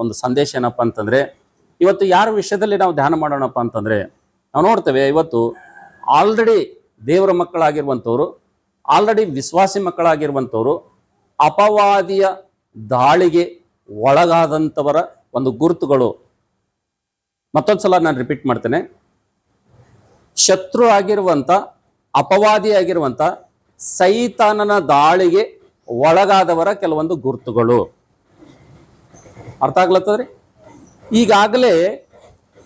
ಒಂದು ಸಂದೇಶ ಏನಪ್ಪಾ ಅಂತಂದ್ರೆ, ಇವತ್ತು ಯಾರ ವಿಷಯದಲ್ಲಿ ನಾವು ಧ್ಯಾನ ಮಾಡೋಣಪ್ಪ ಅಂತಂದ್ರೆ, ನಾವು ನೋಡ್ತೇವೆ ಇವತ್ತು ಆಲ್ರೆಡಿ ದೇವರ ಮಕ್ಕಳಾಗಿರುವಂಥವ್ರು, ಆಲ್ರೆಡಿ ವಿಶ್ವಾಸಿ ಮಕ್ಕಳಾಗಿರುವಂಥವ್ರು ಅಪವಾದಿಯ ದಾಳಿಗೆ ಒಳಗಾದಂಥವರ ಒಂದು ಗುರುತುಗಳು. ಮತ್ತೊಂದ್ಸಲ ನಾನು ರಿಪೀಟ್ ಮಾಡ್ತೇನೆ. ಶತ್ರು ಆಗಿರುವಂತ, ಅಪವಾದಿ ಆಗಿರುವಂತ, ಸೈತಾನನ ದಾಳಿಗೆ ಒಳಗಾದವರ ಕೆಲವೊಂದು ಗುರುತುಗಳು. ಅರ್ಥ ಆಗ್ಲತ್ತದ್ರಿ? ಈಗಾಗಲೇ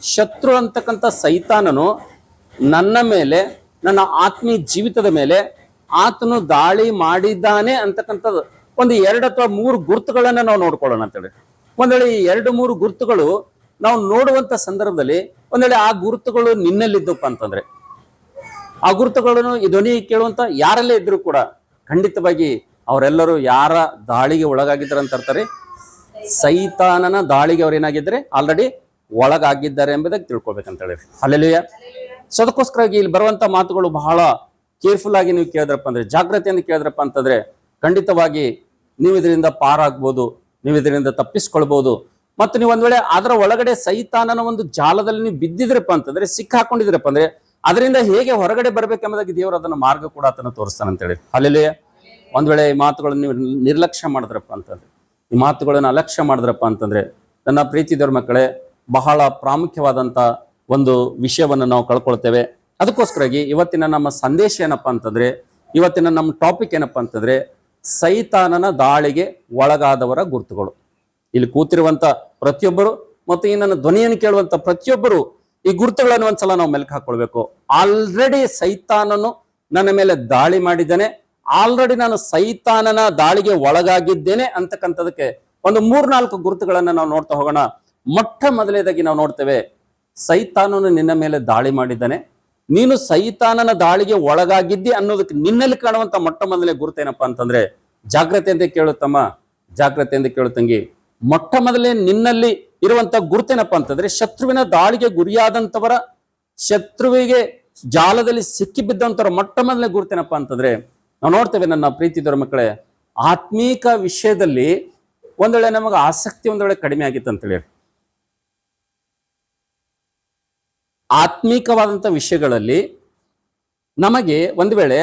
ಶತ್ರು ಅಂತಕ್ಕಂಥ ಸೈತಾನನು ನನ್ನ ಮೇಲೆ, ನನ್ನ ಆತ್ಮೀಯ ಜೀವಿತದ ಮೇಲೆ ಆತನು ದಾಳಿ ಮಾಡಿದ್ದಾನೆ ಅಂತಕ್ಕಂಥದ್ದು ಒಂದು 2 ಅಥವಾ 3 ಗುರುತುಗಳನ್ನ ನಾವು ನೋಡ್ಕೊಳ್ಳೋಣ ಅಂತೇಳಿ. ಒಂದ್ ವೇಳೆ ಈ 2-3 ಗುರುತುಗಳು ನಾವು ನೋಡುವಂತ ಸಂದರ್ಭದಲ್ಲಿ ಒಂದ್ ವೇಳೆ ಆ ಗುರುತುಗಳು ನಿನ್ನಲ್ಲಿದ್ದಪ್ಪ ಅಂತಂದ್ರೆ, ಆ ಗುರುತುಗಳನ್ನು ಈ ಧ್ವನಿ ಕೇಳುವಂತ ಯಾರಲ್ಲೇ ಇದ್ರು ಕೂಡ ಖಂಡಿತವಾಗಿ ಅವರೆಲ್ಲರೂ ಯಾರ ದಾಳಿಗೆ ಒಳಗಾಗಿದ್ದಾರೆ ಅಂತ ಅರ್ತಾರೆ? ಸೈತಾನನ ದಾಳಿಗೆ ಅವ್ರು ಏನಾಗಿದ್ದಾರೆ, ಆಲ್ರೆಡಿ ಒಳಗಾಗಿದ್ದಾರೆ ಎಂಬುದಾಗಿ ತಿಳ್ಕೊಳ್ಬೇಕಂತ ಹೇಳಿ. ಹಲ್ಲೆಲೂಯಾ. ಸೊ ಅದಕ್ಕೋಸ್ಕರವಾಗಿ ಇಲ್ಲಿ ಬರುವಂತ ಮಾತುಗಳು ಬಹಳ ಕೇರ್ಫುಲ್ ಆಗಿ ನೀವು ಕೇಳಿದ್ರಪ್ಪ ಅಂದ್ರೆ, ಜಾಗ್ರತೆಯಿಂದ ಕೇಳಿದ್ರಪ್ಪ ಅಂತಂದ್ರೆ ಖಂಡಿತವಾಗಿ ನೀವು ಇದರಿಂದ ಪಾರಾಗ್ಬೋದು, ನೀವು ಇದರಿಂದ ತಪ್ಪಿಸ್ಕೊಳ್ಬಹುದು. ಮತ್ತು ನೀವು ಒಂದ್ ವೇಳೆ ಅದರ ಒಳಗಡೆ ಸೈತಾನನ ಒಂದು ಜಾಲದಲ್ಲಿ ನೀವು ಬಿದ್ದಿದ್ರಪ್ಪ ಅಂತಂದ್ರೆ, ಸಿಕ್ಕಾಕೊಂಡಿದ್ರಪ್ಪ ಅಂದ್ರೆ, ಅದರಿಂದ ಹೇಗೆ ಹೊರಗಡೆ ಬರ್ಬೇಕೆಂಬುದಾಗಿ ದೇವರು ಅದನ್ನ ಮಾರ್ಗ ಕೂಡ ಆತನ ತೋರಿಸ್ತಾನೆ ಅಂತ ಹೇಳಿ. ಹಲ್ಲೆಲೂಯಾ. ಒಂದ್ ವೇಳೆ ಈ ಮಾತುಗಳನ್ನು ನೀವು ನಿರ್ಲಕ್ಷ್ಯ ಮಾಡಿದ್ರಪ್ಪ ಅಂತಂದ್ರೆ, ಈ ಮಾತುಗಳನ್ನು ಅಲಕ್ಷ್ಯ ಮಾಡಿದ್ರಪ್ಪ ಅಂತಂದ್ರೆ, ನನ್ನ ಪ್ರೀತಿ ದೇವ್ರ ಮಕ್ಕಳೇ, ಬಹಳ ಪ್ರಾಮುಖ್ಯವಾದಂತ ಒಂದು ವಿಷಯವನ್ನು ನಾವು ಕಳ್ಕೊಳ್ತೇವೆ. ಅದಕ್ಕೋಸ್ಕರಾಗಿ ಇವತ್ತಿನ ನಮ್ಮ ಸಂದೇಶ ಏನಪ್ಪಾ ಅಂತಂದ್ರೆ, ಇವತ್ತಿನ ನಮ್ಮ ಟಾಪಿಕ್ ಏನಪ್ಪಾ ಅಂತಂದ್ರೆ, ಸೈತಾನನ ದಾಳಿಗೆ ಒಳಗಾದವರ ಗುರುತುಗಳು. ಇಲ್ಲಿ ಕೂತಿರುವಂತ ಪ್ರತಿಯೊಬ್ಬರು ಮತ್ತು ಈ ನನ್ನ ಧ್ವನಿಯನ್ನು ಕೇಳುವಂತ ಪ್ರತಿಯೊಬ್ಬರು ಈ ಗುರುತುಗಳನ್ನು ಒಂದ್ಸಲ ನಾವು ಮೆಲುಕು ಹಾಕೊಳ್ಬೇಕು. ಆಲ್ರೆಡಿ ಸೈತಾನನು ನನ್ನ ಮೇಲೆ ದಾಳಿ ಮಾಡಿದ್ದಾನೆ, ಆಲ್ರೆಡಿ ನಾನು ಸೈತಾನನ ದಾಳಿಗೆ ಒಳಗಾಗಿದ್ದೇನೆ ಅಂತಕ್ಕಂಥದಕ್ಕೆ ಒಂದು 3-4 ಗುರುತುಗಳನ್ನ ನಾವು ನೋಡ್ತಾ ಹೋಗೋಣ. ಮೊಟ್ಟ ಮೊದಲನೇದಾಗಿ ನಾವು ನೋಡ್ತೇವೆ, ಸೈತಾನನು ನಿನ್ನ ಮೇಲೆ ದಾಳಿ ಮಾಡಿದ್ದಾನೆ, ನೀನು ಸೈತಾನನ ದಾಳಿಗೆ ಒಳಗಾಗಿದ್ದಿ ಅನ್ನೋದಕ್ಕೆ ನಿನ್ನಲ್ಲಿ ಕಾಣುವಂತ ಮೊಟ್ಟ ಮೊದಲನೇ ಗುರುತೇನಪ್ಪಾ ಅಂತಂದ್ರೆ, ಜಾಗ್ರತೆಯಿಂದ ಕೇಳುತ್ತಮ್ಮ, ಜಾಗ್ರತೆಯಿಂದ ಕೇಳುತ್ತಂಗಿ, ಮೊಟ್ಟ ಮೊದಲೇ ನಿನ್ನಲ್ಲಿ ಇರುವಂತ ಗುರುತೇನಪ್ಪಾ ಅಂತಂದ್ರೆ, ಶತ್ರುವಿನ ದಾಳಿಗೆ ಗುರಿಯಾದಂತವರ, ಶತ್ರುವಿಗೆ ಜಾಲದಲ್ಲಿ ಸಿಕ್ಕಿ ಬಿದ್ದಂತವರ ಮೊಟ್ಟ ಮೊದಲನೇ ಗುರುತೇನಪ್ಪಾ ಅಂತಂದ್ರೆ, ನಾವು ನೋಡ್ತೇವೆ ನನ್ನ ಪ್ರೀತಿದವರ ಮಕ್ಕಳೇ, ಆತ್ಮೀಕ ವಿಷಯದಲ್ಲಿ ಒಂದ್ ವೇಳೆ ನಮಗೆ ಆಸಕ್ತಿ ಒಂದ್ ವೇಳೆ ಕಡಿಮೆ ಆಗಿತ್ತು ಅಂತೇಳಿ, ಆತ್ಮೀಕವಾದಂಥ ವಿಷಯಗಳಲ್ಲಿ ನಮಗೆ ಒಂದ್ ವೇಳೆ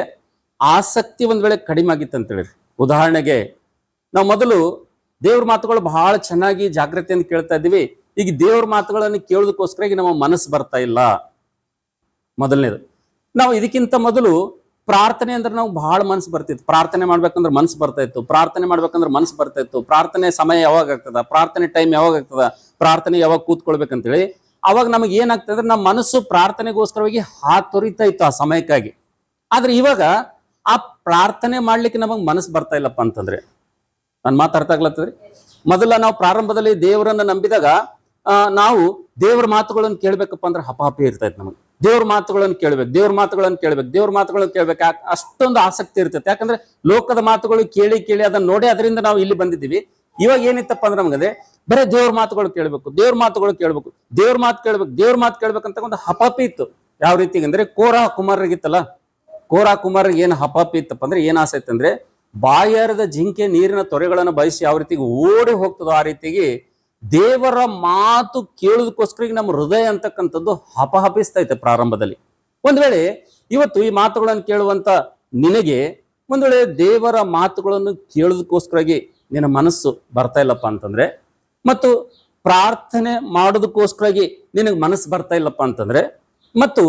ಆಸಕ್ತಿ ಒಂದ್ ವೇಳೆ ಕಡಿಮೆ ಆಗಿತ್ತು ಅಂತೇಳಿ. ಉದಾಹರಣೆಗೆ ನಾವು ಮೊದಲು ದೇವ್ರ ಮಾತುಗಳು ಬಹಳ ಚೆನ್ನಾಗಿ ಜಾಗ್ರತೆಯಿಂದ ಕೇಳ್ತಾ ಇದ್ದೀವಿ, ಈಗ ದೇವ್ರ ಮಾತುಗಳನ್ನು ಕೇಳೋದಕ್ಕೋಸ್ಕರ ನಮ್ಮ ಮನಸ್ಸು ಬರ್ತಾ ಇಲ್ಲ. ಮೊದಲನೇದು, ನಾವು ಇದಕ್ಕಿಂತ ಮೊದಲು ಪ್ರಾರ್ಥನೆ ಅಂದ್ರೆ ನಾವು ಬಹಳ ಮನಸ್ಸು ಬರ್ತಿತ್ತು, ಪ್ರಾರ್ಥನೆ ಮಾಡ್ಬೇಕಂದ್ರೆ ಮನಸ್ಸು ಬರ್ತಾ ಇತ್ತು, ಪ್ರಾರ್ಥನೆ ಮಾಡ್ಬೇಕಂದ್ರೆ ಮನಸ್ಸು ಬರ್ತಾ ಇತ್ತು, ಪ್ರಾರ್ಥನೆ ಸಮಯ ಯಾವಾಗ ಆಗ್ತದ, ಪ್ರಾರ್ಥನೆ ಟೈಮ್ ಯಾವಾಗ ಆಗ್ತದ, ಪ್ರಾರ್ಥನೆ ಯಾವಾಗ ಕೂತ್ಕೊಳ್ಬೇಕಂತೇಳಿ ಅವಾಗ ನಮಗೆ ಏನಾಗ್ತದೆ ಅಂದ್ರೆ ನಮ್ಮ ಮನಸ್ಸು ಪ್ರಾರ್ಥನೆಗೋಸ್ಕರವಾಗಿ ಹಾತೊರಿತಾ ಇತ್ತು ಆ ಸಮಯಕ್ಕಾಗಿ. ಆದ್ರೆ ಇವಾಗ ಆ ಪ್ರಾರ್ಥನೆ ಮಾಡ್ಲಿಕ್ಕೆ ನಮಗ್ ಮನಸ್ಸು ಬರ್ತಾ ಇಲ್ಲಪ್ಪ ಅಂತಂದ್ರೆ, ನಾನು ಮಾತಾಡ್ತಾ ಆಗ್ಲತ್ತದ್ರಿ. ಮೊದಲ ನಾವು ಪ್ರಾರಂಭದಲ್ಲಿ ದೇವರನ್ನ ನಂಬಿದಾಗ ನಾವು ದೇವ್ರ ಮಾತುಗಳನ್ನು ಕೇಳ್ಬೇಕಪ್ಪ ಅಂದ್ರೆ ಹಪಾಪಿ ಇರ್ತೈತೆ ನಮಗೆ. ದೇವ್ರ ಮಾತುಗಳನ್ನು ಕೇಳ್ಬೇಕು, ದೇವ್ರ ಮಾತುಗಳನ್ನು ಕೇಳ್ಬೇಕು, ದೇವ್ರ ಮಾತುಗಳನ್ನು ಕೇಳ್ಬೇಕು, ಅಷ್ಟೊಂದು ಆಸಕ್ತಿ ಇರ್ತೈತೆ. ಯಾಕಂದ್ರೆ ಲೋಕದ ಮಾತುಗಳು ಕೇಳಿ ಕೇಳಿ ಅದನ್ನ ನೋಡಿ ಅದರಿಂದ ನಾವು ಇಲ್ಲಿ ಬಂದಿದ್ದೀವಿ. ಇವಾಗ ಏನಿತ್ತಪ್ಪ ಅಂದ್ರೆ ನಮಗದೆ ಬರೀ ದೇವ್ರ ಮಾತುಗಳು ಕೇಳ್ಬೇಕು, ದೇವ್ರ ಮಾತುಗಳು ಕೇಳ್ಬೇಕು, ದೇವ್ರ ಮಾತು ಕೇಳ್ಬೇಕು, ದೇವ್ರ ಮಾತು ಕೇಳ್ಬೇಕಂತ ಒಂದು ಹಪಾಪಿ ಇತ್ತು. ಯಾವ ರೀತಿ ಅಂದ್ರೆ ಕೋರಾ ಕುಮಾರರಿಗಿತ್ತಲ್ಲ, ಕೋರಾ ಕುಮಾರಿಗೆ ಏನು ಹಪಾಪಿ ಇತ್ತಪ್ಪ ಅಂದ್ರೆ, ಏನ್ ಆಸೆ ಇತ್ತು ಅಂದ್ರೆ, ಬಾಯಾರದ ಜಿಂಕೆ ನೀರಿನ ತೊರೆಗಳನ್ನು ಬಯಸಿ ಯಾವ ರೀತಿಗೆ ಓಡಿ ಹೋಗ್ತದೋ ಆ ರೀತಿಗೆ ದೇವರ ಮಾತು ಕೇಳೋದಕ್ಕೋಸ್ಕರ ನಮ್ಮ ಹೃದಯ ಅಂತಕ್ಕಂಥದ್ದು ಹಪಹಪಿಸ್ತಾ ಇತ್ತು ಪ್ರಾರಂಭದಲ್ಲಿ. ಒಂದ್ ವೇಳೆ ಇವತ್ತು ಈ ಮಾತುಗಳನ್ನು ಕೇಳುವಂತ ನಿನಗೆ ಒಂದ್ ವೇಳೆ ದೇವರ ಮಾತುಗಳನ್ನು ಕೇಳೋದಕ್ಕೋಸ್ಕರಾಗಿ ನಿನ್ನ ಮನಸ್ಸು ಬರ್ತಾ ಇಲ್ಲಪ್ಪ ಅಂತಂದ್ರೆ, ಮತ್ತು ಪ್ರಾರ್ಥನೆ ಮಾಡೋದಕ್ಕೋಸ್ಕರಾಗಿ ನಿನಗೆ ಮನಸ್ಸು ಬರ್ತಾ ಇಲ್ಲಪ್ಪ ಅಂತಂದ್ರೆ, ಮತ್ತು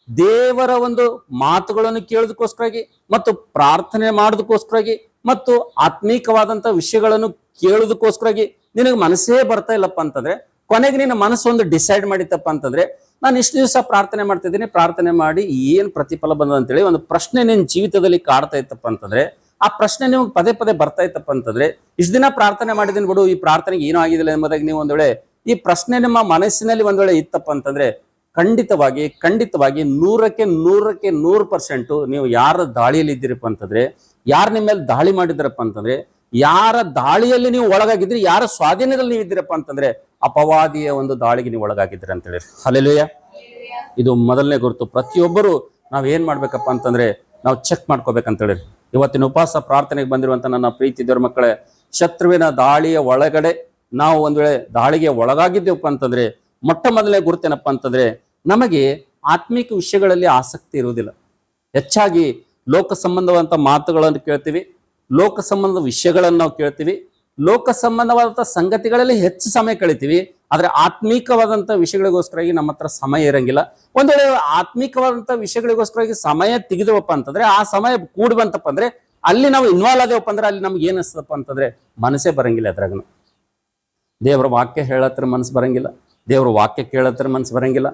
ದೇವರ ಒಂದು ಮಾತುಗಳನ್ನು ಕೇಳೋದಕ್ಕೋಸ್ಕರಾಗಿ ಮತ್ತು ಪ್ರಾರ್ಥನೆ ಮಾಡೋದಕ್ಕೋಸ್ಕರಾಗಿ ಮತ್ತು ಆತ್ಮೀಕವಾದಂತ ವಿಷಯಗಳನ್ನು ಕೇಳೋದಕ್ಕೋಸ್ಕರಾಗಿ ನಿನಗೆ ಮನಸ್ಸೇ ಬರ್ತಾ ಇಲ್ಲಪ್ಪ ಅಂತಂದ್ರೆ, ಕೊನೆಗೆ ನಿನ್ನ ಮನಸ್ಸು ಒಂದು ಡಿಸೈಡ್ ಮಾಡಿತ್ತಪ್ಪ ಅಂತಂದ್ರೆ, ನಾನು ಇಷ್ಟು ದಿವಸ ಪ್ರಾರ್ಥನೆ ಮಾಡ್ತಿದ್ದೀನಿ, ಪ್ರಾರ್ಥನೆ ಮಾಡಿ ಏನ್ ಪ್ರತಿಫಲ ಬಂದ ಅಂತೇಳಿ ಒಂದು ಪ್ರಶ್ನೆ ನಿನ್ನ ಜೀವಿತದಲ್ಲಿ ಕಾಡ್ತಾ ಇತ್ತಪ್ಪ ಅಂತಂದ್ರೆ, ಆ ಪ್ರಶ್ನೆ ನಿಮ್ಗೆ ಪದೇ ಪದೇ ಬರ್ತಾ ಇತ್ತಪ್ಪ ಅಂತಂದ್ರೆ, ಇಷ್ಟು ದಿನ ಪ್ರಾರ್ಥನೆ ಮಾಡಿದ್ದೀನಿ ಬಿಡು, ಈ ಪ್ರಾರ್ಥನೆಗೆ ಏನೂ ಆಗಿದಿಲ್ಲ ಎಂಬುದಾಗಿ ನೀವು ಒಂದ್ ವೇಳೆ ಈ ಪ್ರಶ್ನೆ ನಿಮ್ಮ ಮನಸ್ಸಿನಲ್ಲಿ ಒಂದ್ ವೇಳೆ ಇತ್ತಪ್ಪ ಅಂತಂದ್ರೆ, ಖಂಡಿತವಾಗಿ 100% ನೀವು ಯಾರ ದಾಳಿಯಲ್ಲಿ ಇದ್ದೀರಪ್ಪ ಅಂತಂದ್ರೆ, ಯಾರು ನಿಮ್ಮ ಮೇಲೆ ದಾಳಿ ಮಾಡಿದ್ರಪ್ಪ ಅಂತಂದ್ರೆ, ಯಾರ ದಾಳಿಯಲ್ಲಿ ನೀವು ಒಳಗಾಗಿದ್ರಿ, ಯಾರ ಸ್ವಾಧೀನದಲ್ಲಿ ನೀವು ಇದ್ದೀರಪ್ಪ ಅಂತಂದ್ರೆ, ಅಪವಾದಿಯ ಒಂದು ದಾಳಿಗೆ ನೀವು ಒಳಗಾಗಿದ್ದೀರಿ ಅಂತ ಹೇಳಿ. ಹಲ್ಲೆಲೂಯಾ. ಇದು ಮೊದಲನೇ ಗುರುತು. ಪ್ರತಿಯೊಬ್ಬರು ನಾವ್ ಏನ್ ಮಾಡ್ಬೇಕಪ್ಪ ಅಂತಂದ್ರೆ, ನಾವು ಚೆಕ್ ಮಾಡ್ಕೋಬೇಕಂತ ಹೇಳಿ. ಇವತ್ತಿನ ಉಪವಾಸ ಪ್ರಾರ್ಥನೆಗೆ ಬಂದಿರುವಂತ ನನ್ನ ಪ್ರೀತಿ ದೇವರ ಮಕ್ಕಳೇ, ಶತ್ರುವಿನ ದಾಳಿಯ ಒಳಗಡೆ ನಾವು ಒಂದ್ ವೇಳೆ ದಾಳಿಗೆ ಒಳಗಾಗಿದ್ದೇವಪ್ಪ ಅಂತಂದ್ರೆ ಮೊಟ್ಟ ಮೊದಲನೇ ಗುರುತೇನಪ್ಪ ಅಂತಂದ್ರೆ ನಮಗೆ ಆತ್ಮಿಕ ವಿಷಯಗಳಲ್ಲಿ ಆಸಕ್ತಿ ಇರುವುದಿಲ್ಲ. ಹೆಚ್ಚಾಗಿ ಲೋಕ ಸಂಬಂಧವಾದಂಥ ಮಾತುಗಳನ್ನು ಕೇಳ್ತೀವಿ, ಲೋಕ ಸಂಬಂಧದ ವಿಷಯಗಳನ್ನು ನಾವು ಕೇಳ್ತೀವಿ, ಲೋಕ ಸಂಬಂಧವಾದಂಥ ಸಂಗತಿಗಳಲ್ಲಿ ಹೆಚ್ಚು ಸಮಯ ಕಳಿತೀವಿ. ಆದ್ರೆ ಆತ್ಮೀಕವಾದಂಥ ವಿಷಯಗಳಿಗೋಸ್ಕರಾಗಿ ನಮ್ಮ ಹತ್ರ ಸಮಯ ಇರಂಗಿಲ್ಲ. ಒಂದ್ ವೇಳೆ ಆತ್ಮಿಕವಾದಂಥ ವಿಷಯಗಳಿಗೋಸ್ಕರಾಗಿ ಸಮಯ ತೆಗೆದವಪ್ಪ ಅಂತಂದ್ರೆ ಆ ಸಮಯ ಕೂಡಿ ಬಂತಪ್ಪ ಅಂದ್ರೆ ಅಲ್ಲಿ ನಾವು ಇನ್ವಾಲ್ವ್ ಆದೇವಪ್ಪ ಅಂದ್ರೆ ಅಲ್ಲಿ ನಮ್ಗೆ ಏನ್ ಅನ್ಸ್ತದಪ್ಪ ಅಂತಂದ್ರೆ ಮನಸ್ಸೇ ಬರಂಗಿಲ್ಲ. ಅದ್ರಾಗನು ದೇವರ ವಾಕ್ಯ ಹೇಳತ್ರ ಮನಸ್ಸು ಬರಂಗಿಲ್ಲ, ದೇವ್ರ ವಾಕ್ಯ ಕೇಳತ್ರ ಮನಸ್ಸು ಬರಂಗಿಲ್ಲ,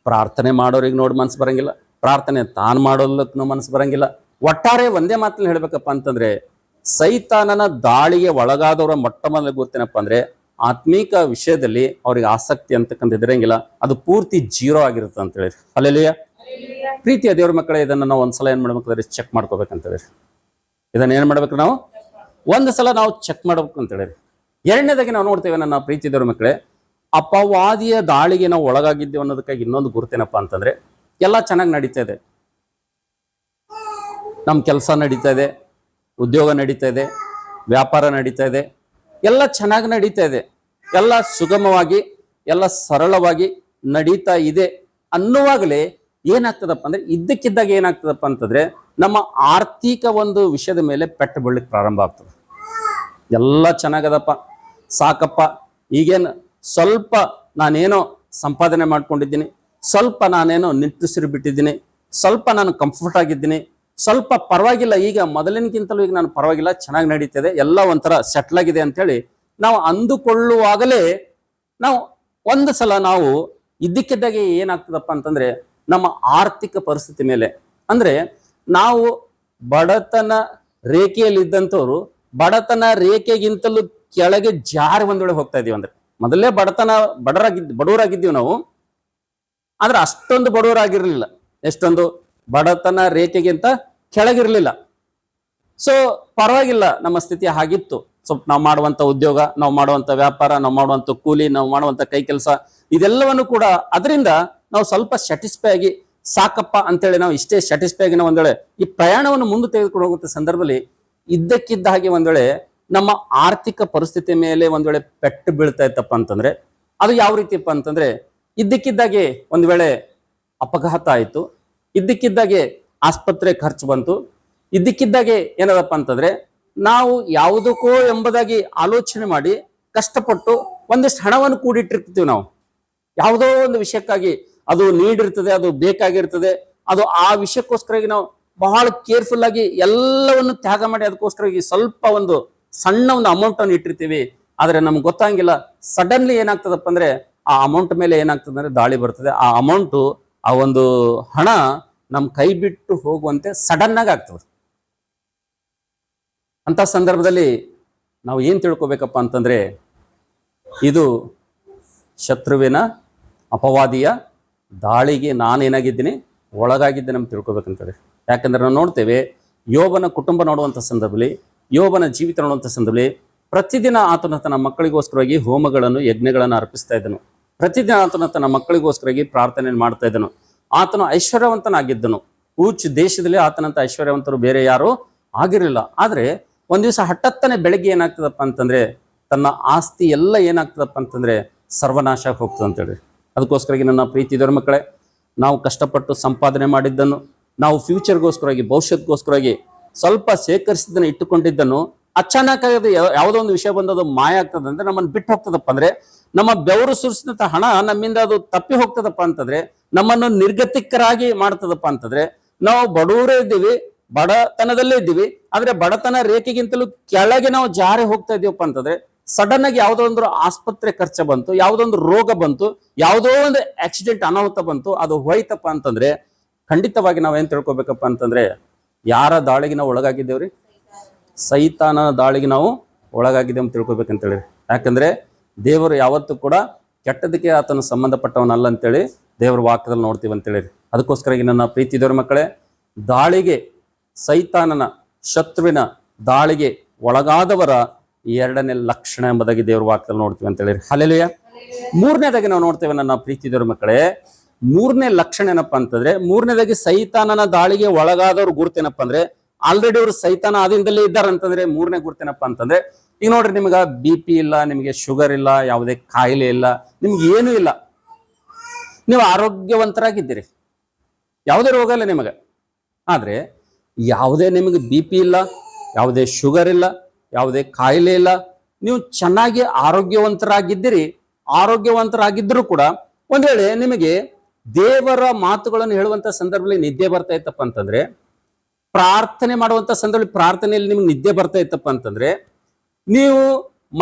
ಪ್ರಾರ್ಥನೆ ಮಾಡೋರಿಗೆ ನೋಡಿ ಮನಸ್ಸು ಬರಂಗಿಲ್ಲ, ಪ್ರಾರ್ಥನೆ ತಾನು ಮಾಡೋದಕ್ಕೂ ಮನಸ್ಸು ಬರಂಗಿಲ್ಲ. ಒಟ್ಟಾರೆ ಒಂದೇ ಮಾತಲ್ಲಿ ಹೇಳ್ಬೇಕಪ್ಪ ಅಂತಂದ್ರೆ ಸೈತಾನನ ದಾಳಿಗೆ ಒಳಗಾದವರ ಮೊಟ್ಟ ಮೊದಲ ಗೊತ್ತೇನಪ್ಪ ಅಂದ್ರೆ ಆತ್ಮೀಕ ವಿಷಯದಲ್ಲಿ ಅವ್ರಿಗೆ ಆಸಕ್ತಿ ಅಂತಕ್ಕಂಥ ಇರಂಗಿಲ್ಲ, ಅದು ಪೂರ್ತಿ ಜೀರೋ ಆಗಿರುತ್ತೆ ಅಂತ ಹೇಳಿ. ಹಲ್ಲೆಲೂಯಾ. ಪ್ರೀತಿಯ ದೇವ್ರ ಮಕ್ಕಳೇ, ಇದನ್ನ ನಾವು ಒಂದ್ಸಲ ಏನ್ ಮಾಡ್ಬೇಕಂದ್ರೆ ಚೆಕ್ ಮಾಡ್ಕೋಬೇಕಂತ ಹೇಳಿ. ಇದನ್ನ ಏನ್ ಮಾಡ್ಬೇಕು, ನಾವು ಒಂದು ಸಲ ನಾವು ಚೆಕ್ ಮಾಡ್ಬೇಕು ಅಂತ ಹೇಳಿ. ಎರಡನೇದಾಗಿ ನಾವು ನೋಡ್ತೇವೆ ನನ್ನ ಪ್ರೀತಿ ದೇವ್ರ ಮಕ್ಕಳೇ, ಅಪವಾದಿಯ ದಾಳಿಗೆ ನಾವು ಒಳಗಾಗಿದ್ದೇವೆ ಅನ್ನೋದಕ್ಕಾಗಿ ಇನ್ನೊಂದು ಗುರುತೇನಪ್ಪ ಅಂತಂದ್ರೆ ಎಲ್ಲ ಚೆನ್ನಾಗಿ ನಡೀತಾ ಇದೆ, ನಮ್ಮ ಕೆಲಸ ನಡೀತಾ ಇದೆ, ಉದ್ಯೋಗ ನಡೀತಾ ಇದೆ, ವ್ಯಾಪಾರ ನಡೀತಾ ಇದೆ, ಎಲ್ಲ ಚೆನ್ನಾಗಿ ನಡೀತಾ ಇದೆ, ಎಲ್ಲ ಸುಗಮವಾಗಿ ಎಲ್ಲ ಸರಳವಾಗಿ ನಡೀತಾ ಇದೆ ಅನ್ನುವಾಗಲೇ ಏನಾಗ್ತದಪ್ಪ ಅಂದ್ರೆ ಇದ್ದಕ್ಕಿದ್ದಾಗ ಏನಾಗ್ತದಪ್ಪ ಅಂತಂದ್ರೆ ನಮ್ಮ ಆರ್ಥಿಕ ಒಂದು ವಿಷಯದ ಮೇಲೆ ಪೆಟ್ಟು ಬೀಳಲಿಕ್ಕೆ ಪ್ರಾರಂಭ ಆಗ್ತದೆ. ಎಲ್ಲ ಚೆನ್ನಾಗದಪ್ಪ, ಸಾಕಪ್ಪ, ಈಗೇನು ಸ್ವಲ್ಪ ನಾನೇನೋ ಸಂಪಾದನೆ ಮಾಡ್ಕೊಂಡಿದ್ದೀನಿ, ಸ್ವಲ್ಪ ನಾನೇನೋ ನಿಟ್ಟುಸಿರು ಬಿಟ್ಟಿದ್ದೀನಿ, ಸ್ವಲ್ಪ ನಾನು ಕಂಫರ್ಟ್ ಆಗಿದ್ದೀನಿ, ಸ್ವಲ್ಪ ಪರವಾಗಿಲ್ಲ, ಈಗ ಮೊದಲಿನಕ್ಕಿಂತಲೂ ಈಗ ನಾನು ಪರವಾಗಿಲ್ಲ, ಚೆನ್ನಾಗಿ ನಡೀತಿದೆ, ಎಲ್ಲ ಒಂಥರ ಸೆಟ್ಲ್ ಆಗಿದೆ ಅಂತೇಳಿ ನಾವು ಅಂದುಕೊಳ್ಳುವಾಗಲೇ ನಾವು ಒಂದು ಸಲ ನಾವು ಇದ್ದಕ್ಕಿದ್ದಾಗೆ ಏನಾಗ್ತದಪ್ಪ ಅಂತಂದ್ರೆ ನಮ್ಮ ಆರ್ಥಿಕ ಪರಿಸ್ಥಿತಿ ಮೇಲೆ, ಅಂದ್ರೆ ನಾವು ಬಡತನ ರೇಖೆಯಲ್ಲಿ ಇದ್ದಂಥವ್ರು ಬಡತನ ರೇಖೆಗಿಂತಲೂ ಕೆಳಗೆ ಜಾರಿ ಒಂದೊಳಗೆ ಹೋಗ್ತಾ ಇದೀವಿ. ಅಂದ್ರೆ ಮೊದಲೇ ಬಡವರಾಗಿದ್ದೀವಿ ನಾವು, ಆದ್ರೆ ಅಷ್ಟೊಂದು ಬಡವರಾಗಿರ್ಲಿಲ್ಲ, ಎಷ್ಟೊಂದು ಬಡತನ ರೇಖೆಗಿಂತ ಕೆಳಗಿರ್ಲಿಲ್ಲ. ಸೊ ಪರವಾಗಿಲ್ಲ, ನಮ್ಮ ಸ್ಥಿತಿ ಹಾಗಿತ್ತು. ಸ್ವಲ್ಪ ನಾವು ಮಾಡುವಂತ ಉದ್ಯೋಗ, ನಾವು ಮಾಡುವಂತ ವ್ಯಾಪಾರ, ನಾವು ಮಾಡುವಂತ ಕೂಲಿ, ನಾವು ಮಾಡುವಂತ ಕೈ ಕೆಲಸ, ಇದೆಲ್ಲವನ್ನು ಕೂಡ ಅದರಿಂದ ನಾವು ಸ್ವಲ್ಪ ಸ್ಯಾಟಿಸ್ಫೈ ಆಗಿ ಸಾಕಪ್ಪ ಅಂತೇಳಿ ನಾವು ಇಷ್ಟೇ ಸ್ಯಾಟಿಸ್ಫೈ ಆಗಿ ನಾವು ಒಂದೊಳೆ ಈ ಪ್ರಯಾಣವನ್ನು ಮುಂದೆ ತೆಗೆದುಕೊಂಡು ಹೋಗುವಂತ ಸಂದರ್ಭದಲ್ಲಿ ಇದ್ದಕ್ಕಿದ್ದ ಹಾಗೆ ಒಂದೊಳೆ ನಮ್ಮ ಆರ್ಥಿಕ ಪರಿಸ್ಥಿತಿ ಮೇಲೆ ಒಂದ್ ಪೆಟ್ಟು ಬೀಳ್ತಾ ಇತ್ತಪ್ಪ ಅಂತಂದ್ರೆ ಅದು ಯಾವ ರೀತಿಯಪ್ಪ ಅಂತಂದ್ರೆ ಇದ್ದಕ್ಕಿದ್ದಾಗೆ ಒಂದ್ ವೇಳೆ ಅಪಘಾತ ಆಯ್ತು, ಇದ್ದಕ್ಕಿದ್ದಾಗೆ ಆಸ್ಪತ್ರೆ ಖರ್ಚು ಬಂತು, ಇದ್ದಕ್ಕಿದ್ದಾಗೆ ಏನದಪ್ಪ ಅಂತಂದ್ರೆ ನಾವು ಯಾವುದಕ್ಕೋ ಎಂಬುದಾಗಿ ಆಲೋಚನೆ ಮಾಡಿ ಕಷ್ಟಪಟ್ಟು ಒಂದಿಷ್ಟು ಹಣವನ್ನು ಕೂಡಿಟ್ಟಿರ್ತೀವಿ. ನಾವು ಯಾವುದೋ ಒಂದು ವಿಷಯಕ್ಕಾಗಿ ಅದು ನೀಡಿರ್ತದೆ, ಅದು ಬೇಕಾಗಿರ್ತದೆ, ಅದು ಆ ವಿಷಯಕ್ಕೋಸ್ಕರಾಗಿ ನಾವು ಬಹಳ ಕೇರ್ಫುಲ್ ಆಗಿ ಎಲ್ಲವನ್ನು ತ್ಯಾಗ ಮಾಡಿ ಅದಕ್ಕೋಸ್ಕರಾಗಿ ಸ್ವಲ್ಪ ಒಂದು ಸಣ್ಣ ಒಂದು ಅಮೌಂಟ್ ಅನ್ನು ಇಟ್ಟಿರ್ತೀವಿ. ಆದ್ರೆ ನಮ್ಗೆ ಗೊತ್ತಾಗಿಲ್ಲ, ಸಡನ್ಲಿ ಏನಾಗ್ತದಪ್ಪ ಅಂದ್ರೆ ಆ ಅಮೌಂಟ್ ಮೇಲೆ ಏನಾಗ್ತದೆ ಅಂದ್ರೆ ದಾಳಿ ಬರ್ತದೆ. ಆ ಅಮೌಂಟು, ಆ ಒಂದು ಹಣ ನಮ್ ಕೈ ಬಿಟ್ಟು ಹೋಗುವಂತೆ ಸಡನ್ ಆಗಿ ಆಗ್ತದೆ. ಅಂತ ಸಂದರ್ಭದಲ್ಲಿ ನಾವು ಏನ್ ತಿಳ್ಕೊಬೇಕಪ್ಪ ಅಂತಂದ್ರೆ ಇದು ಶತ್ರುವಿನ ಅಪವಾದಿಯ ದಾಳಿಗೆ ನಾನೇನಾಗಿದ್ದೀನಿ, ಒಳಗಾಗಿದ್ದೇನೆ ಅಂತ ತಿಳ್ಕೊಬೇಕಂತೇಳಿ. ಯಾಕಂದ್ರೆ ನಾವು ನೋಡ್ತೇವೆ ಯೋಬನ ಕುಟುಂಬ ನೋಡುವಂಥ ಸಂದರ್ಭದಲ್ಲಿ, ಯೋಬನ ಜೀವಿತ ನೋಡುವಂಥ ಸಂದರ್ಭದಲ್ಲಿ ಪ್ರತಿದಿನ ಆತನ ತನ್ನ ಮಕ್ಕಳಿಗೋಸ್ಕರವಾಗಿ ಹೋಮಗಳನ್ನು ಯಜ್ಞಗಳನ್ನು ಅರ್ಪಿಸ್ತಾ ಇದ್ದನು. ಪ್ರತಿದಿನ ಆತನ ತನ್ನ ಮಕ್ಕಳಿಗೋಸ್ಕರಾಗಿ ಪ್ರಾರ್ಥನೆ ಮಾಡ್ತಾ ಇದ್ದನು. ಆತನು ಐಶ್ವರ್ಯವಂತನಾಗಿದ್ದನು. ಊಚ್ ದೇಶದಲ್ಲಿ ಆತನಂತ ಐಶ್ವರ್ಯವಂತರು ಬೇರೆ ಯಾರು ಆಗಿರಲಿಲ್ಲ. ಆದ್ರೆ ಒಂದ್ ದಿವಸ ಹಠತ್ತನೆ ಬೆಳಗ್ಗೆ ಏನಾಗ್ತದಪ್ಪ ಅಂತಂದ್ರೆ ತನ್ನ ಆಸ್ತಿ ಎಲ್ಲ ಏನಾಗ್ತದಪ್ಪ ಅಂತಂದ್ರೆ ಸರ್ವನಾಶ ಹೋಗ್ತದೆ ಅಂತೇಳಿ. ಅದಕ್ಕೋಸ್ಕರಾಗಿ ನನ್ನ ಪ್ರೀತಿ ಇದ್ದವ್ರ ಮಕ್ಕಳೇ, ನಾವು ಕಷ್ಟಪಟ್ಟು ಸಂಪಾದನೆ ಮಾಡಿದ್ದನ್ನು, ನಾವು ಫ್ಯೂಚರ್ಗೋಸ್ಕರವಾಗಿ ಭವಿಷ್ಯತ್ಗೋಸ್ಕರವಾಗಿ ಸ್ವಲ್ಪ ಸೇಕರಿಸಿದ್ದನ್ನು ಇಟ್ಟುಕೊಂಡಿದ್ದನ್ನು ಅಚಾನಕ್ ಆಗಿ ಯಾವುದೋ ಒಂದು ವಿಷಯ ಬಂದದು ಮಾಯ ಆಗ್ತದೆ ಅಂದ್ರೆ ನಮ್ಮನ್ನು ಬಿಟ್ಟು ಹೋಗ್ತದಪ್ಪ ಅಂದ್ರೆ, ನಮ್ಮ ಬೆವರು ಸುರಿಸಿದಂತ ಹಣ ನಮ್ಮಿಂದ ಅದು ತಪ್ಪಿ ಹೋಗ್ತದಪ್ಪ ಅಂತಂದ್ರೆ, ನಮ್ಮನ್ನು ನಿರ್ಗತಿಕರಾಗಿ ಮಾಡ್ತದಪ್ಪ ಅಂತಂದ್ರೆ, ನಾವು ಬಡವರೇ ಇದ್ದೀವಿ, ಬಡತನದಲ್ಲೇ ಇದ್ದೀವಿ, ಆದ್ರೆ ಬಡತನ ರೇಖೆಗಿಂತಲೂ ಕೆಳಗೆ ನಾವು ಜಾರಿ ಹೋಗ್ತಾ ಇದೀವಪ್ಪ ಅಂತಂದ್ರೆ ಸಡನ್ ಆಗಿ ಯಾವುದೋ ಒಂದು ಆಸ್ಪತ್ರೆ ಖರ್ಚು ಬಂತು, ಯಾವುದೋ ಒಂದು ರೋಗ ಬಂತು, ಯಾವುದೋ ಒಂದು ಆಕ್ಸಿಡೆಂಟ್ ಅನಾಹುತ ಬಂತು, ಅದು ಹೋಯ್ತಪ್ಪ ಅಂತಂದ್ರೆ ಖಂಡಿತವಾಗಿ ನಾವೇನ್ ತಿಳ್ಕೊಬೇಕಪ್ಪ ಅಂತಂದ್ರೆ ಯಾರ ದಾಳಿಗೆ ನಾವು ಒಳಗಾಗಿದ್ದೇವ್ರಿ? ಸೈತಾನ ದಾಳಿಗೆ ನಾವು ಒಳಗಾಗಿದ್ದೇವೆ ಅಂತ ತಿಳ್ಕೊಬೇಕಂತೇಳಿ. ಯಾಕಂದ್ರೆ ದೇವರು ಯಾವತ್ತೂ ಕೂಡ ಕೆಟ್ಟದಕ್ಕೆ ಆತನ ಸಂಬಂಧಪಟ್ಟವನಲ್ಲ ಅಂತೇಳಿ ದೇವರ ವಾಕ್ಯದಲ್ಲಿ ನೋಡ್ತೀವಿ ಅಂತೇಳಿ. ಅದಕ್ಕೋಸ್ಕರ ನನ್ನ ಪ್ರೀತಿ ದೇವರ ಮಕ್ಕಳೇ, ದಾಳಿಗೆ, ಸೈತಾನನ ಶತ್ರುವಿನ ದಾಳಿಗೆ ಒಳಗಾದವರ ಎರಡನೇ ಲಕ್ಷಣ ಎಂಬುದಾಗಿ ದೇವರ ವಾಕ್ಯದಲ್ಲಿ ನೋಡ್ತೀವಿ ಅಂತೇಳಿ. ಹಲ್ಲೆಲೂಯಾ. ಮೂರನೇದಾಗಿ ನಾವು ನೋಡ್ತೇವೆ ನನ್ನ ಪ್ರೀತಿ ದೇವರ ಮಕ್ಕಳೇ, ಮೂರನೇ ಲಕ್ಷಣ ಏನಪ್ಪಾ ಅಂತಂದ್ರೆ, ಮೂರನೇದಾಗಿ ಸೈತಾನನ ದಾಳಿಗೆ ಒಳಗಾದವ್ರ ಗುರುತೇನಪ್ಪ ಅಂದ್ರೆ ಆಲ್ರೆಡಿ ಅವರು ಸೈತಾನ ಆದಿಂದಲೇ ಇದ್ದಾರೆ ಅಂತಂದ್ರೆ ಮೂರನೇ ಗುರುತೇನಪ್ಪ ಅಂತಂದ್ರೆ ಈಗ ನೋಡ್ರಿ, ನಿಮ್ಗೆ BP ಇಲ್ಲ, ನಿಮಗೆ ಶುಗರ್ ಇಲ್ಲ, ಯಾವುದೇ ಕಾಯಿಲೆ ಇಲ್ಲ, ನಿಮ್ಗೆ ಏನೂ ಇಲ್ಲ, ನೀವು ಆರೋಗ್ಯವಂತರಾಗಿದ್ದೀರಿ, ಯಾವುದೇ ರೋಗ ಇಲ್ಲ ನಿಮಗೆ. ಆದರೆ ಯಾವುದೇ ನಿಮಗೆ BP ಇಲ್ಲ, ಯಾವುದೇ ಶುಗರ್ ಇಲ್ಲ, ಯಾವುದೇ ಕಾಯಿಲೆ ಇಲ್ಲ, ನೀವು ಚೆನ್ನಾಗಿ ಆರೋಗ್ಯವಂತರಾಗಿದ್ದೀರಿ. ಆರೋಗ್ಯವಂತರಾಗಿದ್ದರೂ ಕೂಡ ಒಂದ್ ವೇಳೆ ನಿಮಗೆ ದೇವರ ಮಾತುಗಳನ್ನು ಹೇಳುವಂತ ಸಂದರ್ಭದಲ್ಲಿ ನಿದ್ದೆ ಬರ್ತಾ ಇತ್ತಪ್ಪ ಅಂತಂದ್ರೆ, ಪ್ರಾರ್ಥನೆ ಮಾಡುವಂತ ಸಂದರ್ಭದಲ್ಲಿ ಪ್ರಾರ್ಥನೆಯಲ್ಲಿ ನಿಮ್ಗೆ ನಿದ್ದೆ ಬರ್ತಾ ಇತ್ತಪ್ಪ ಅಂತಂದ್ರೆ, ನೀವು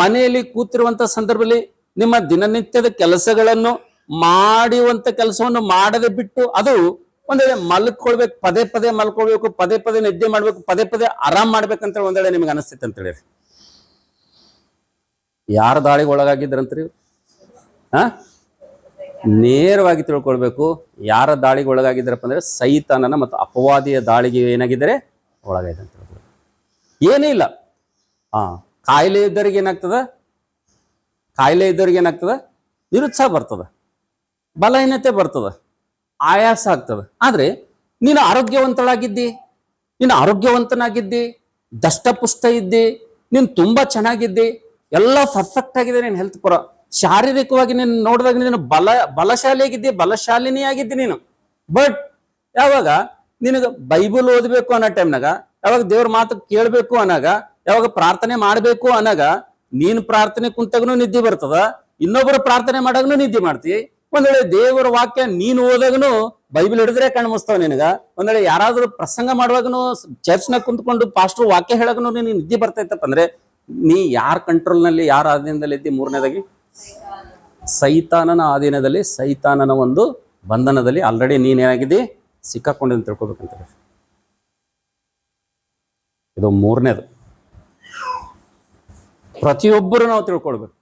ಮನೆಯಲ್ಲಿ ಕೂತಿರುವಂತ ಸಂದರ್ಭದಲ್ಲಿ ನಿಮ್ಮ ದಿನನಿತ್ಯದ ಕೆಲಸಗಳನ್ನು ಮಾಡುವಂತ ಕೆಲಸವನ್ನು ಮಾಡದೆ ಬಿಟ್ಟು ಅದು ಒಂದ್ ವೇಳೆ ಮಲ್ಕೊಳ್ಬೇಕು, ಪದೇ ಪದೇ ಮಲ್ಕೊಳ್ಬೇಕು, ಪದೇ ಪದೇ ನಿದ್ದೆ ಮಾಡ್ಬೇಕು, ಪದೇ ಪದೇ ಆರಾಮ್ ಮಾಡ್ಬೇಕಂತ ಒಂದ್ ವೇಳೆ ನಿಮ್ಗೆ ಅನಿಸ್ತೈತೆ ಅಂತ ಹೇಳಿ, ಯಾರ ದಾಳಿಗೆ ಒಳಗಾಗಿದ್ರಂತ್ರಿ? ನೇರವಾಗಿ ತಿಳ್ಕೊಳ್ಬೇಕು, ಯಾರ ದಾಳಿಗೆ ಒಳಗಾಗಿದ್ದಾರಪ್ಪ ಅಂದ್ರೆ ಸೈತಾನನ ಮತ್ತು ಅಪವಾದಿಯ ದಾಳಿಗೆ ಏನಾಗಿದ್ದಾರೆ, ಒಳಗಾಗಿದೆ ಅಂತ ಹೇಳ್ಬೋದು. ಏನೇ ಇಲ್ಲ. ಕಾಯಿಲೆ ಇದ್ದವ್ರಿಗೆ ಏನಾಗ್ತದ, ನಿರುತ್ಸಾಹ ಬರ್ತದ, ಬಲಹೀನತೆ ಬರ್ತದ, ಆಯಾಸ ಆಗ್ತದ. ಆದ್ರೆ ನೀನು ಆರೋಗ್ಯವಂತನಾಗಿದ್ದಿ, ದಷ್ಟಪುಷ್ಟ ಇದ್ದಿ, ನೀನು ತುಂಬಾ ಚೆನ್ನಾಗಿದ್ದಿ, ಎಲ್ಲ ಪರ್ಫೆಕ್ಟ್ ಆಗಿದೆ, ನೀನು ಹೆಲ್ತ್ ಪರ, ಶಾರೀರಿಕವಾಗಿ ನೀನು ನೋಡಿದಾಗ ನೀನು ಬಲಶಾಲಿನಿ ಆಗಿದ್ದಿ ನೀನು. ಬಟ್ ಯಾವಾಗ ನಿನಗೆ ಬೈಬಲ್ ಓದಬೇಕು ಅನ್ನೋ ಟೈಮ್ನಾಗ, ಯಾವಾಗ ದೇವ್ರ ಮಾತು ಕೇಳಬೇಕು ಅನ್ನಾಗ, ಯಾವಾಗ ಪ್ರಾರ್ಥನೆ ಮಾಡಬೇಕು ಅನ್ನಾಗ, ನೀನು ಪ್ರಾರ್ಥನೆ ಕುಂತಾಗನು ನಿದ್ದೆ ಬರ್ತದ, ಇನ್ನೊಬ್ಬರು ಪ್ರಾರ್ಥನೆ ಮಾಡಾಗನು ನಿದ್ದೆ ಮಾಡ್ತಿ. ಒಂದ್ ವೇಳೆ ದೇವರ ವಾಕ್ಯ ನೀನು ಓದಾಗನು ಬೈಬಲ್ ಹಿಡಿದ್ರೆ ಕಣ್ಣು ಮುಸ್ತಾವ ನಿನಗ. ಒಂದ್ ವೇಳೆ ಯಾರಾದ್ರೂ ಪ್ರಸಂಗ ಮಾಡುವಾಗನು ಚರ್ಚ್ನಾಗ ಕುಂತ್ಕೊಂಡು ಪಾಸ್ಟರ್ ವಾಕ್ಯ ಹೇಳಾಗನು ನೀನು ನಿದ್ದೆ ಬರ್ತೈತಪ್ಪ ಅಂದ್ರೆ, ನೀ ಯಾರ ಕಂಟ್ರೋಲ್ ನಲ್ಲಿ, ಯಾರ ಆಧೀನದಲ್ಲಿ ಇದ್ದಿ? ಮೂರನೇದಾಗಿ ಸೈತಾನನ ಆಧೀನದಲ್ಲಿ, ಸೈತಾನನ ಒಂದು ಬಂಧನದಲ್ಲಿ ಆಲ್ರೆಡಿ ನೀನೇನಾಗಿದ್ದಿ, ಸಿಕ್ಕಾಕೊಂಡಿದ್ದು ತಿಳ್ಕೊಬೇಕಂತ. ಇದು ಮೂರನೇದು, ಪ್ರತಿಯೊಬ್ಬರು ನಾವು ತಿಳ್ಕೊಳ್ಬೇಕು.